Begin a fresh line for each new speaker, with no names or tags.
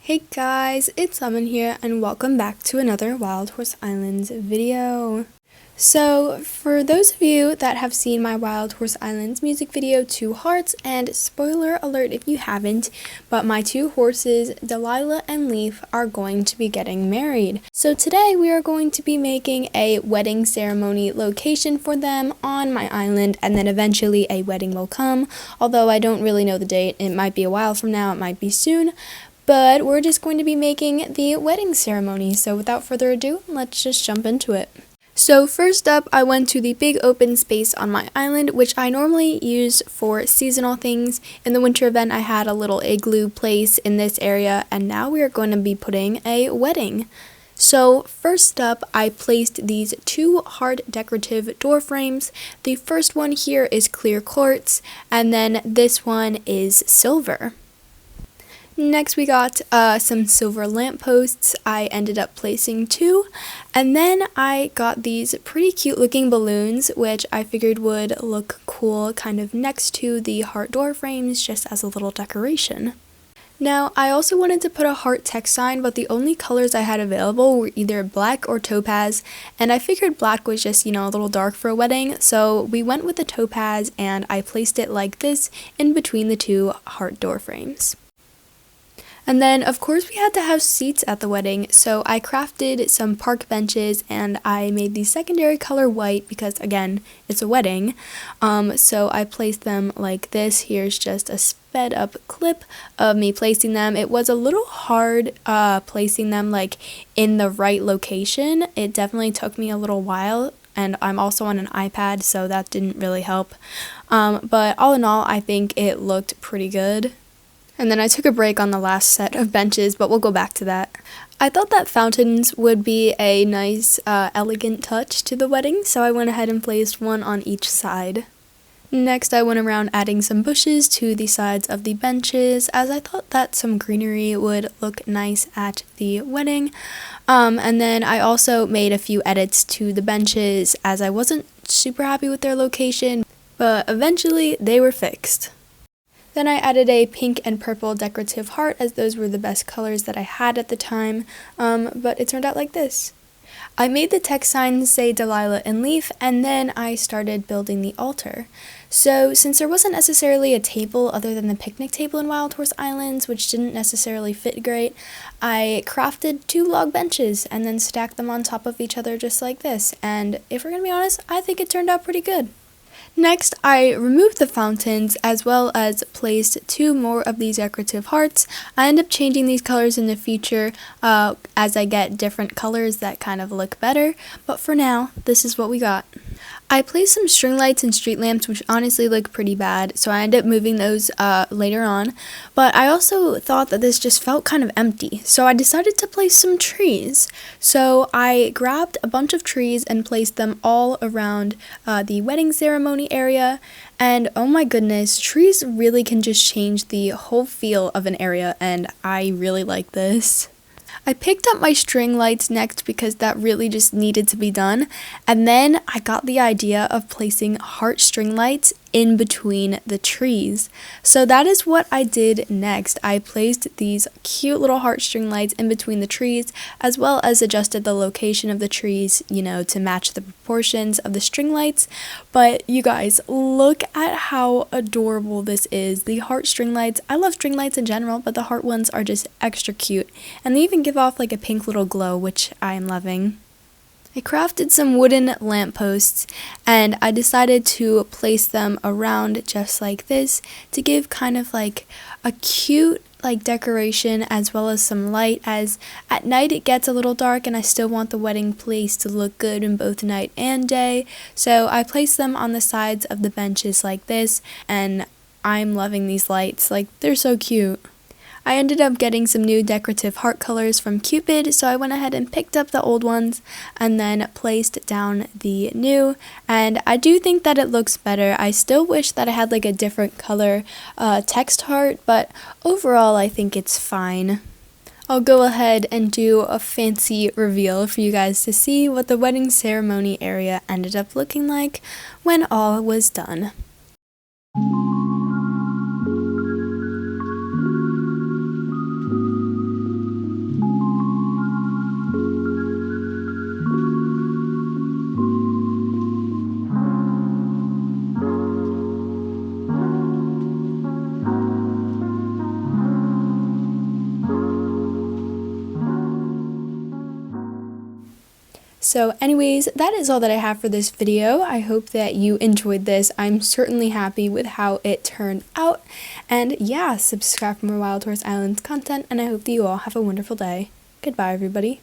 Hey guys, it's Lemon here and welcome back to another Wild Horse Islands video. So, for those of you that have seen my Wild Horse Islands music video, Two Hearts, and spoiler alert if you haven't, but my two horses, Delilah and Leaf, are going to be getting married. So today we are going to be making a wedding ceremony location for them on my island, and then eventually a wedding will come, although I don't really know the date. It might be a while from now, it might be soon. But we're just going to be making the wedding ceremony, so without further ado, let's just jump into it. So first up, I went to the big open space on my island, which I normally use for seasonal things. In the winter event, I had a little igloo place in this area, and now we are going to be putting a wedding. So first up, I placed these two heart decorative door frames. The first one here is clear quartz, and then this one is silver. Next we got some silver lampposts. I ended up placing two, and then I got these pretty cute looking balloons, which I figured would look cool kind of next to the heart door frames just as a little decoration. Now, I also wanted to put a heart text sign, but the only colors I had available were either black or topaz, and I figured black was just, a little dark for a wedding, so we went with the topaz and I placed it like this in between the two heart door frames. And then, of course, we had to have seats at the wedding, so I crafted some park benches and I made the secondary color white because, again, it's a wedding. So I placed them like this. Here's just a sped up clip of me placing them. It was a little hard placing them like in the right location. It definitely took me a little while. And I'm also on an iPad, so that didn't really help. But all in all, I think it looked pretty good. And then I took a break on the last set of benches, but we'll go back to that. I thought that fountains would be a nice, elegant touch to the wedding, so I went ahead and placed one on each side. Next, I went around adding some bushes to the sides of the benches, as I thought that some greenery would look nice at the wedding. And then I also made a few edits to the benches, as I wasn't super happy with their location, but eventually they were fixed. Then I added a pink and purple decorative heart, as those were the best colors that I had at the time, but it turned out like this. I made the text signs say Delilah and Leaf, and then I started building the altar. So since there wasn't necessarily a table other than the picnic table in Wild Horse Islands, which didn't necessarily fit great, I crafted two log benches and then stacked them on top of each other just like this, and if we're gonna be honest, I think it turned out pretty good. Next, I removed the fountains as well as placed two more of these decorative hearts. I end up changing these colors in the future as I get different colors that kind of look better, but for now, this is what we got. I placed some string lights and street lamps, which honestly look pretty bad, so I ended up moving those later on, but I also thought that this just felt kind of empty, so I decided to place some trees. So I grabbed a bunch of trees and placed them all around the wedding ceremony area, and oh my goodness, trees really can just change the whole feel of an area, and I really like this. I picked up my string lights next because that really just needed to be done, and then I got the idea of placing heart string lights in between the trees. So that is what I did next. I placed these cute little heart string lights in between the trees, as well as adjusted the location of the trees, to match the proportions of the string lights. But you guys, look at how adorable this is. The heart string lights, I love string lights in general, but the heart ones are just extra cute. And they even give off like a pink little glow, which I am loving. I crafted some wooden lampposts and I decided to place them around just like this to give kind of like a cute decoration as well as some light, as at night it gets a little dark and I still want the wedding place to look good in both night and day. So I placed them on the sides of the benches like this, and I'm loving these lights. They're so cute. I ended up getting some new decorative heart colors from Cupid, so I went ahead and picked up the old ones and then placed down the new, and I do think that it looks better. I still wish that I had a different color text heart, but overall I think it's fine. I'll go ahead and do a fancy reveal for you guys to see what the wedding ceremony area ended up looking like when all was done. So anyways, that is all that I have for this video. I hope that you enjoyed this. I'm certainly happy with how it turned out. And yeah, subscribe for more Wild Horse Islands content, and I hope that you all have a wonderful day. Goodbye, everybody.